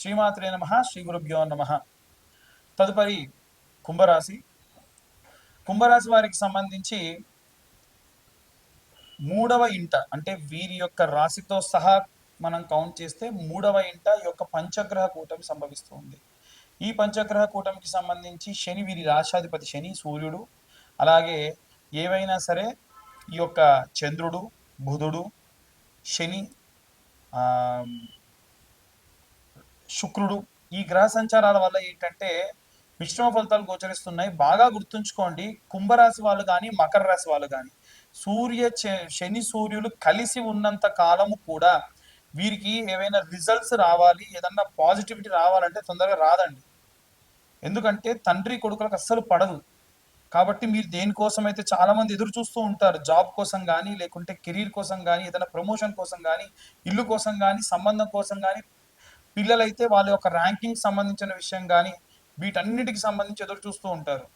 శ్రీమాత్రే నమః, శ్రీ గురుభ్యో నమః. తదుపరి కుంభరాశి. కుంభరాశి వారికి సంబంధించి మూడవ ఇంట, అంటే వీరి యొక్క రాశితో సహా మనం కౌంట్ చేస్తే మూడవ ఇంట ఈ యొక్క పంచగ్రహ కూటమి సంభవిస్తుంది. ఈ పంచగ్రహ కూటమికి సంబంధించి శని, వీరి రాశాధిపతి శని, సూర్యుడు, అలాగే ఏవైనా సరే ఈ యొక్క చంద్రుడు, బుధుడు, శని, శుక్రుడు, ఈ గ్రహ సంచారాల వల్ల ఏంటంటే మిశ్రమ ఫలితాలు గోచరిస్తున్నాయి. బాగా గుర్తుంచుకోండి, కుంభరాశి వాళ్ళు కానీ మకర రాశి వాళ్ళు కానీ శని సూర్యులు కలిసి ఉన్నంత కాలము కూడా వీరికి ఏవైనా రిజల్ట్స్ రావాలి, ఏదన్నా పాజిటివిటీ రావాలంటే తొందరగా రాదండి. ఎందుకంటే తండ్రి కొడుకులకు అస్సలు పడదు. కాబట్టి మీరు దేనికోసం అయితే చాలా మంది ఎదురు చూస్తూ ఉంటారు, జాబ్ కోసం కానీ, లేకుంటే కెరీర్ కోసం కానీ, ఏదైనా ప్రమోషన్ కోసం కానీ, ఇల్లు కోసం కానీ, సంబంధం కోసం కానీ, పిల్లలైతే వాళ్ళ యొక్క ర్యాంకింగ్ సంబంధించిన విషయం కానీ, వీటన్నిటికి సంబంధించి ఎదురు చూస్తూ ఉంటారు.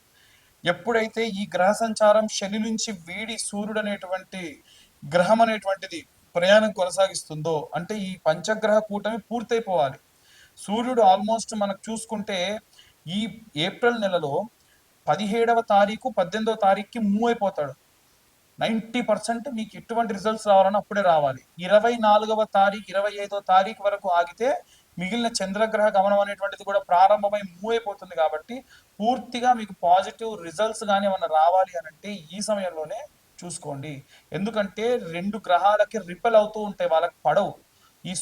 ఎప్పుడైతే ఈ గ్రహ సంచారం శని నుంచి వీడి సూర్యుడు అనేటువంటి గ్రహం అనేటువంటిది ప్రయాణం కొనసాగిస్తుందో, అంటే ఈ పంచగ్రహ కూటమి పూర్తయిపోవాలి. సూర్యుడు ఆల్మోస్ట్ మనకు చూసుకుంటే ఈ ఏప్రిల్ నెలలో 17వ తారీఖు 18వ తారీఖుకి మూవ్ అయిపోతాడు. 90% మీకు ఎటువంటి రిజల్ట్స్ రావాలని అప్పుడే రావాలి. 24వ తారీఖు 25వ తారీఖు వరకు ఆగితే మిగిలిన చంద్రగ్రహ గమనం అనేటువంటిది కూడా ప్రారంభమై మూవ్ అయిపోతుంది. కాబట్టి పూర్తిగా మీకు పాజిటివ్ రిజల్ట్స్ కానీ ఏమన్నా రావాలి అని అంటే ఈ సమయంలోనే చూసుకోండి. ఎందుకంటే రెండు గ్రహాలకి రిపెల్ అవుతూ ఉంటాయి, వాళ్ళకి పడవు ఈ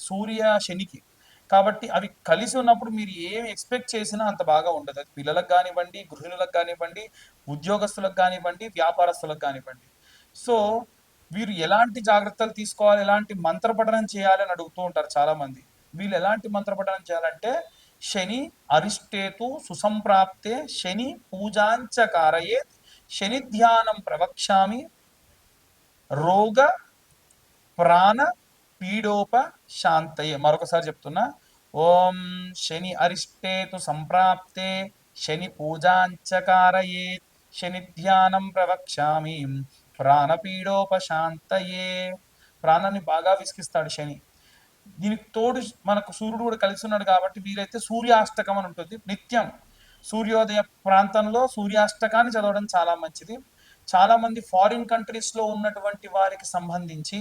సూర్య శనికి. కాబట్టి అవి కలిసి ఉన్నప్పుడు మీరు ఏమి ఎక్స్పెక్ట్ చేసినా అంత బాగా ఉండదు. అది పిల్లలకు కానివ్వండి, గృహిణులకు కానివ్వండి, ఉద్యోగస్తులకు కానివ్వండి, వ్యాపారస్తులకు కానివ్వండి. సో వీరు ఎలాంటి జాగ్రత్తలు తీసుకోవాలి, ఎలాంటి మంత్రపఠనం చేయాలి అని అడుగుతూ ఉంటారు చాలా మంది. వీళ్ళు ఎలాంటి మంత్రపఠనం చేయాలంటే శని అరిష్టేతు సుసంప్రాప్తే శని పూజాంచకారయే శని ధ్యానం ప్రవక్ష్యామి రోగ ప్రాణ పీడోప శాంతయే. మరొకసారి చెప్తున్నా, ఓం శని అరిష్టేతు సంప్రాప్తే శని పూజాంచకారయే శని ధ్యానం ప్రవక్ష్యామి ప్రాణపీడోపశాంతయే. ప్రాణాన్ని బాగా విసిగిస్తాడు శని. దీనికి తోడు మనకు సూర్యుడు కూడా కలిసి ఉన్నాడు కాబట్టి వీరైతే సూర్యాష్టకం అని ఉంటుంది. నిత్యం సూర్యోదయ ప్రాంతంలో సూర్యాష్టకాన్ని చదవడం చాలా మంచిది. చాలా మంది ఫారిన్ కంట్రీస్లో ఉన్నటువంటి వారికి సంబంధించి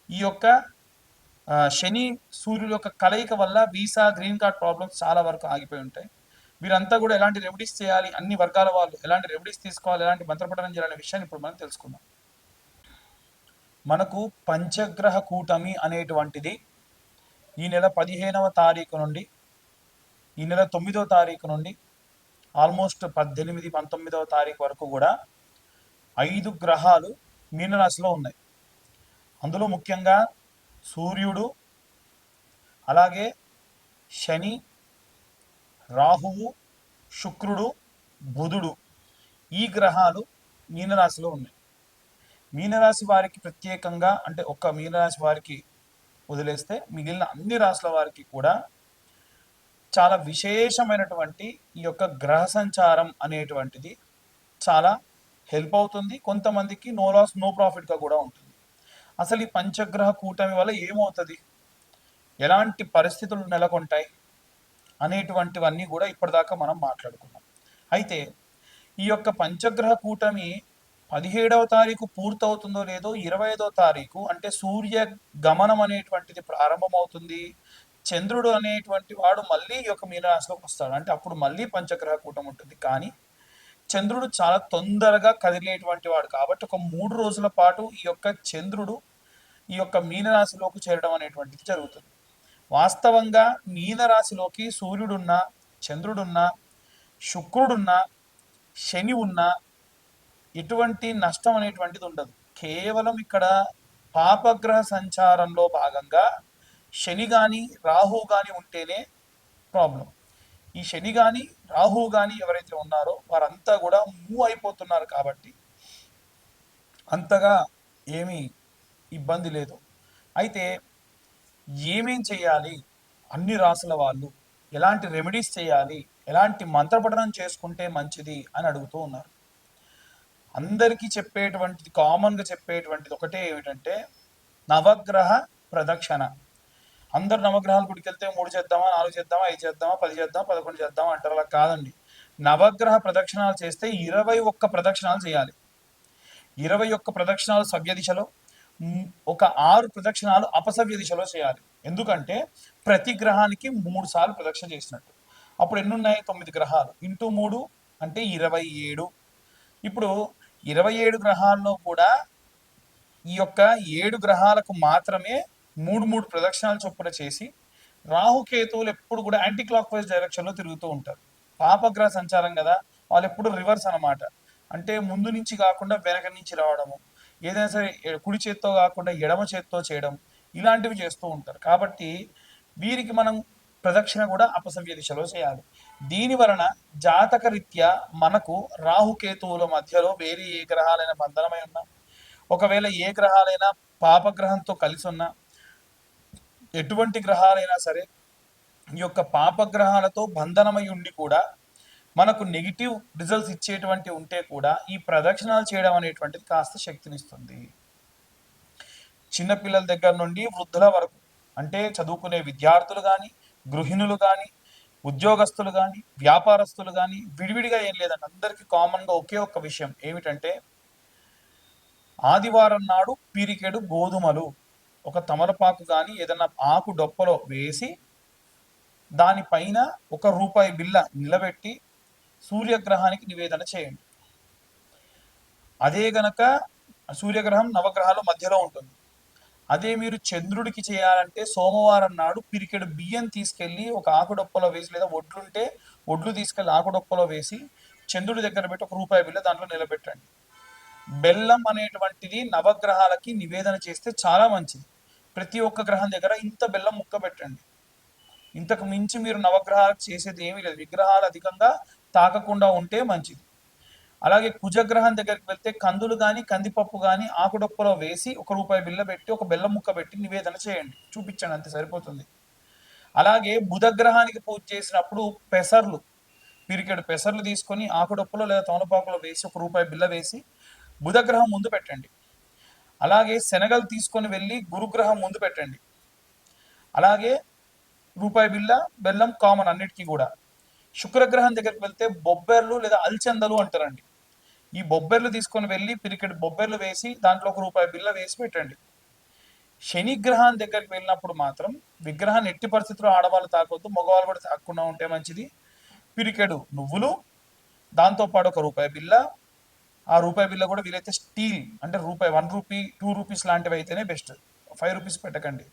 ఈ యొక్క శని సూర్యుల యొక్క కలయిక వల్ల వీసా, గ్రీన్ కార్డ్ ప్రాబ్లమ్స్ చాలా వరకు ఆగిపోయి ఉంటాయి. వీరంతా కూడా ఎలాంటి రెమెడీస్ చేయాలి, అన్ని వర్గాల వాళ్ళు ఎలాంటి రెమెడీస్ తీసుకోవాలి, ఎలాంటి మంత్రపఠనం చేయాలనే విషయాన్ని ఇప్పుడు మనం తెలుసుకుందాం. మనకు పంచగ్రహ కూటమి అనేటువంటిది ఈ నెల 15వ తారీఖు నుండి ఈ నెల 9వ తారీఖు నుండి ఆల్మోస్ట్ 18, 19వ తారీఖు వరకు కూడా 5 గ్రహాలు మీనరాశిలో ఉన్నాయి. అందులో ముఖ్యంగా సూర్యుడు, అలాగే శని, రాహువు, శుక్రుడు, బుధుడు, ఈ గ్రహాలు మీనరాశిలో ఉన్నాయి. మీనరాశి వారికి ప్రత్యేకంగా, అంటే ఒక్క మీనరాశి వారికి వదిలేస్తే మిగిలిన అన్ని రాశుల వారికి కూడా చాలా విశేషమైనటువంటి ఈ యొక్క గ్రహ సంచారం అనేటువంటిది చాలా హెల్ప్ అవుతుంది. కొంతమందికి నో లాస్ నో ప్రాఫిట్గా కూడా ఉంటుంది. అసలు ఈ పంచగ్రహ కూటమి వల్ల ఏమవుతుంది, ఎలాంటి పరిస్థితులు నెలకొంటాయి అనేటువంటివన్నీ కూడా ఇప్పటిదాకా మనం మాట్లాడుకున్నాం. అయితే ఈ యొక్క పంచగ్రహ కూటమి 17వ తారీఖు పూర్తవుతుందో లేదో 25వ తారీఖు, అంటే సూర్య గమనం అనేటువంటిది ప్రారంభమవుతుంది. చంద్రుడు అనేటువంటి వాడు మళ్ళీ ఈ యొక్క మీనరాశిలోకి వస్తాడు, అంటే అప్పుడు మళ్ళీ పంచగ్రహ కూటమి ఉంటుంది. కానీ చంద్రుడు చాలా తొందరగా కదిలేటువంటి వాడు కాబట్టి ఒక 3 రోజుల పాటు ఈ యొక్క చంద్రుడు ఈ యొక్క మీనరాశిలోకి చేరడం అనేటువంటిది జరుగుతుంది. వాస్తవంగా మీనరాశిలోకి సూర్యుడున్నా, చంద్రుడున్నా, శుక్రుడున్నా, శని ఉన్నా ఎటువంటి నష్టం అనేటువంటిది ఉండదు. కేవలం ఇక్కడ పాపగ్రహ సంచారంలో భాగంగా శని కానీ రాహు కానీ ఉంటేనే ప్రాబ్లం. ఈ శని కానీ రాహు కానీ ఎవరైతే ఉన్నారో వారంతా కూడా మూవ్ అయిపోతున్నారు కాబట్టి అంతగా ఏమీ ఇబ్బంది లేదు. అయితే ఏమేం చేయాలి, అన్ని రాసుల వాళ్ళు ఎలాంటి రెమెడీస్ చేయాలి, ఎలాంటి మంత్రపఠనం చేసుకుంటే మంచిది అని అడుగుతూ ఉన్నారు. అందరికీ చెప్పేటువంటిది, కామన్గా చెప్పేటువంటిది ఒకటే ఏమిటంటే నవగ్రహ ప్రదక్షిణ. అందరు నవగ్రహాల గుడికి వెళ్తే 3 చేద్దామా, 4 చేద్దామా, 5 చేద్దామా, 10 చేద్దామా, 11 చేద్దామా అంటారు. అలా కాదండి. నవగ్రహ ప్రదక్షిణాలు చేస్తే 21 ప్రదక్షిణాలు చేయాలి. 21 ప్రదక్షిణాలు సవ్య దిశలో, ఒక 6 ప్రదక్షిణాలు అపసవ్య దిశలో చేయాలి. ఎందుకంటే ప్రతి గ్రహానికి 3 సార్లు ప్రదక్షిణ చేసినట్టు. అప్పుడు ఎన్నున్నాయి? 9 గ్రహాలు ఇంటూ 3 అంటే 27. ఇప్పుడు 27 గ్రహాల్లో కూడా ఈ యొక్క 7 గ్రహాలకు మాత్రమే 3 ప్రదక్షిణాలు చొప్పున చేసి, రాహుకేతువులు ఎప్పుడు కూడా యాంటీ క్లాక్ వైజ్ డైరెక్షన్లో తిరుగుతూ ఉంటారు. పాపగ్రహ సంచారం కదా, వాళ్ళు ఎప్పుడు రివర్స్ అనమాట. అంటే ముందు నుంచి కాకుండా వెనక నుంచి రావడము, ఏదైనా సరే కుడి చేత్తో కాకుండా ఎడమ చేత్తో చేయడం, ఇలాంటివి చేస్తూ ఉంటారు. కాబట్టి వీరికి మనం ప్రదక్షిణ కూడా అపసవ్య దిశలో చేయాలి. దీని వలన జాతక రీత్యా మనకు రాహుకేతువుల మధ్యలో వేరే ఏ గ్రహాలైన బంధనమై ఉన్నా, ఒకవేళ ఏ గ్రహాలైనా పాపగ్రహంతో కలిసి ఉన్నా, ఎటువంటి గ్రహాలైనా సరే ఈ యొక్క పాపగ్రహాలతో బంధనమై ఉండి కూడా మనకు నెగిటివ్ రిజల్ట్స్ ఇచ్చేటువంటి ఉంటే కూడా ఈ ప్రదక్షిణాలు చేయడం అనేటువంటిది కాస్త శక్తినిస్తుంది. చిన్నపిల్లల దగ్గర నుండి వృద్ధుల వరకు, అంటే చదువుకునే విద్యార్థులు కానీ, గృహిణులు కానీ, ఉద్యోగస్తులు కానీ, వ్యాపారస్తులు కానీ, విడివిడిగా ఏం లేదండి, అందరికీ కామన్గా ఒకే ఒక్క విషయం ఏమిటంటే, ఆదివారం నాడు పిరికెడు గోధుమలు ఒక తమలపాకు కానీ ఏదన్నా ఆకు డొప్పలో వేసి దానిపైన ₹1 బిల్ల నిలబెట్టి సూర్యగ్రహానికి నివేదన చేయండి. అదే గనక సూర్యగ్రహం నవగ్రహాల మధ్యలో ఉంటుంది. అదే మీరు చంద్రుడికి చేయాలంటే సోమవారం నాడు పిరికెడు బియ్యం తీసుకెళ్ళి ఒక ఆకుడొప్పలో వేసి, లేదా ఒడ్లుంటే ఒడ్లు తీసుకెళ్ళి ఆకుడొప్పలో వేసి చంద్రుడి దగ్గర పెట్టి ₹1 బిల్ల దాంట్లో నిలబెట్టండి. బెల్లం అనేటువంటిది నవగ్రహాలకి నివేదన చేస్తే చాలా మంచిది. ప్రతి ఒక్క గ్రహం దగ్గర ఇంత బెల్లం ముక్క పెట్టండి. ఇంతకు మించి మీరు నవగ్రహాలకు చేసేది ఏమీ లేదు. విగ్రహాలు అధికంగా తాకకుండా ఉంటే మంచిది. అలాగే కుజగ్రహం దగ్గరికి వెళ్తే కందులు కానీ, కందిపప్పు కానీ ఆకుడొప్పలో వేసి ₹1 బిల్ల పెట్టి ఒక బెల్లం ముక్క పెట్టి నివేదన చేయండి, చూపించండి, అంతే సరిపోతుంది. అలాగే బుధగ్రహానికి పూజ చేసినప్పుడు పెసర్లు, పిరికెడు పెసర్లు తీసుకొని ఆకుడొప్పలో లేదా తమలపాకులో వేసి ₹1 బిల్ల వేసి బుధగ్రహం ముందు పెట్టండి. అలాగే శనగలు తీసుకొని వెళ్ళి గురుగ్రహం ముందు పెట్టండి. అలాగే ₹1 బిల్ల, బెల్లం కామన్ అన్నిటికీ కూడా. శుక్రగ్రహం దగ్గరికి వెళ్తే బొబ్బెర్లు లేదా అల్చందలు అంటారండి. ఈ బొబ్బెర్లు తీసుకొని వెళ్ళి పిరికెడు బొబ్బెర్లు వేసి దాంట్లో ₹1 బిల్ల వేసి పెట్టండి. శనిగ్రహం దగ్గరికి వెళ్ళినప్పుడు మాత్రం విగ్రహాన్ని ఎట్టి పరిస్థితుల్లో ఆడవాళ్ళు తాకొద్దు, మగవాళ్ళు కూడా తాకుండా ఉంటే మంచిది. పిరికెడు నువ్వులు, దాంతోపాటు ₹1 బిల్ల, ఆ ₹1 బిల్ల కూడా వీలైతే స్టీల్, అంటే ₹1, ₹2 లాంటివి అయితేనే బెస్ట్. ₹5 పెట్టకండి.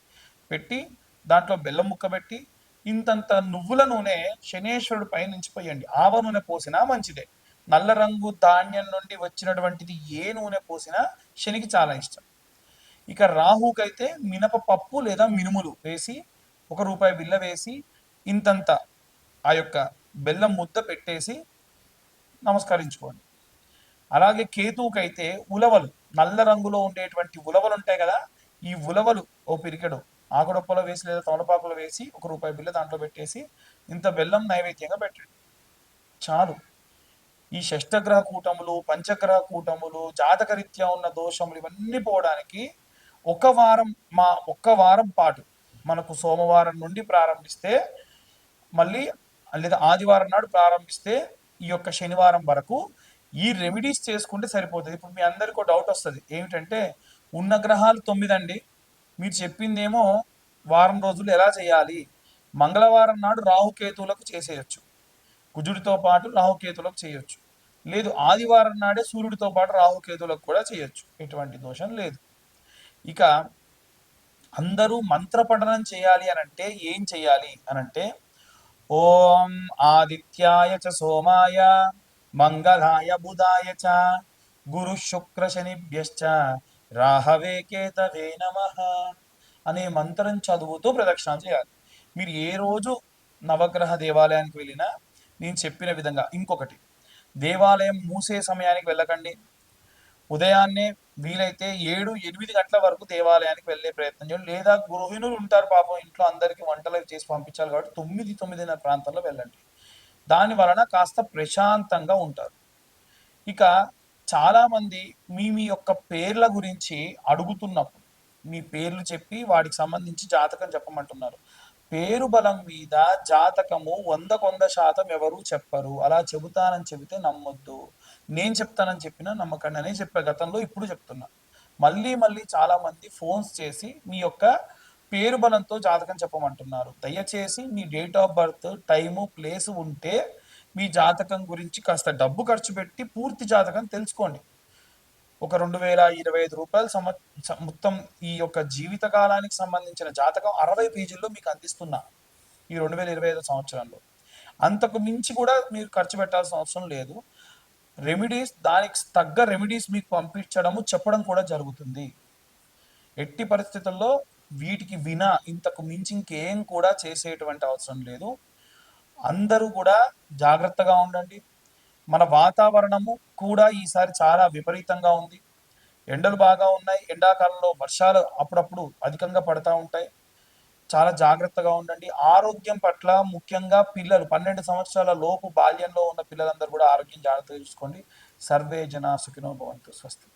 పెట్టి దాంట్లో బెల్లం ముక్క పెట్టి ఇంతంత నువ్వుల నూనె శనేశ్వరుడు పైనుంచి పోయండి. ఆవ నూనె పోసినా మంచిదే. నల్ల రంగు ధాన్యం నుండి వచ్చినటువంటిది ఏ నూనె పోసినా శనికి చాలా ఇష్టం. ఇక రాహుకైతే మినపపప్పు లేదా మినుములు వేసి ₹1 బిల్ల వేసి ఇంతంత ఆ యొక్క బెల్లం ముద్ద పెట్టేసి నమస్కరించుకోండి. అలాగే కేతువుకైతే ఉలవలు, నల్ల రంగులో ఉండేటువంటి ఉలవలు ఉంటాయి కదా, ఈ ఉలవలు ఓ పిరికెడు ఆకుడొప్పలో వేసి లేదా తమలపాకులో వేసి ₹1 బిల్ల దాంట్లో పెట్టేసి ఇంత బెల్లం నైవేద్యంగా పెట్టండి, చాలు. ఈ షష్టగ్రహ కూటములు, పంచగ్రహ కూటములు, జాతకరీత్యా ఉన్న దోషములు ఇవన్నీ పోవడానికి ఒక్క వారం పాటు మనకు సోమవారం నుండి ప్రారంభిస్తే, మళ్ళీ లేదా ఆదివారం నాడు ప్రారంభిస్తే ఈ యొక్క శనివారం వరకు ఈ రెమెడీస్ చేసుకుంటే సరిపోతుంది. ఇప్పుడు మీ అందరికీ ఒక డౌట్ వస్తుంది, ఏమిటంటే ఉన్న గ్రహాలు 9 అండి, మీరు చెప్పిందేమో వారం రోజులు ఎలా చేయాలి? మంగళవారం నాడు రాహుకేతువులకు చేసేయచ్చు, కుజుడితో పాటు రాహుకేతువులకు చేయొచ్చు. లేదు ఆదివారం నాడే సూర్యుడితో పాటు రాహుకేతువులకు కూడా చేయొచ్చు, ఎటువంటి దోషం లేదు. ఇక అందరూ మంత్ర పఠనం చేయాలి అనంటే ఏం చేయాలి అనంటే, ఓం ఆదిత్యాయ చ సోమాయ మంగళాయ బుధాయ చ గురు శుక్ర శనిభ్యశ్చ రాహవే కేతవే నమః అనే మంత్రం చదువుతూ ప్రదక్షిణ చేయాలి. మీరు ఏ రోజు నవగ్రహ దేవాలయానికి వెళ్ళినా నేను చెప్పిన విధంగా, ఇంకొకటి, దేవాలయం మూసే సమయానికి వెళ్ళకండి. ఉదయాన్నే వీలైతే 7-8 గంటల వరకు దేవాలయానికి వెళ్ళే ప్రయత్నం చేయండి. లేదా గృహిణులు ఉంటారు పాపం, ఇంట్లో అందరికీ వంటలు చేసి పంపించాలి కాబట్టి 9-9:30 ప్రాంతంలో వెళ్ళండి. దాని వలన కాస్త ప్రశాంతంగా ఉంటారు. ఇక చాలామంది మీ యొక్క పేర్ల గురించి అడుగుతున్నప్పుడు మీ పేర్లు చెప్పి వాటికి సంబంధించి జాతకం చెప్పమంటున్నారు. పేరు బలం మీద జాతకము 100% ఎవరు చెప్పరు. అలా చెబుతానని చెబితే నమ్మొద్దు. నేను చెప్తానని చెప్పినా నమ్మకండి అనే చెప్పా గతంలో, ఇప్పుడు చెప్తున్నా. మళ్ళీ మళ్ళీ చాలామంది ఫోన్స్ చేసి మీ యొక్క పేరు బలంతో జాతకం చెప్పమంటున్నారు. దయచేసి మీ date of birth, time, place ఉంటే మీ జాతకం గురించి కాస్త డబ్బు ఖర్చు పెట్టి పూర్తి జాతకం తెలుసుకోండి. ఒక రూ. 2025 మొత్తం ఈ యొక్క జీవిత కాలానికి సంబంధించిన జాతకం 60 పేజీల్లో మీకు అందిస్తున్నా ఈ 2025 సంవత్సరంలో. అంతకు మించి కూడా మీరు ఖర్చు పెట్టాల్సిన అవసరం లేదు. రెమెడీస్, దానికి తగ్గ రెమెడీస్ మీకు పంపించడము, చెప్పడం కూడా జరుగుతుంది. ఎట్టి పరిస్థితుల్లో వీటికి ఇంతకు మించి ఇంకేం కూడా చేసేటువంటి అవసరం లేదు. అందరూ కూడా జాగ్రత్తగా ఉండండి. మన వాతావరణము కూడా ఈసారి చాలా విపరీతంగా ఉంది. ఎండలు బాగా ఉన్నాయి. ఎండాకాలంలో వర్షాలు అప్పుడప్పుడు అధికంగా పడతా ఉంటాయి. చాలా జాగ్రత్తగా ఉండండి. ఆరోగ్యం పట్ల ముఖ్యంగా పిల్లలు 12 సంవత్సరాల లోపు బాల్యంలో ఉన్న పిల్లలందరూ కూడా ఆరోగ్యం జాగ్రత్తగా చూసుకోండి. సర్వే జన సుఖినో భవంతు. స్వస్తి.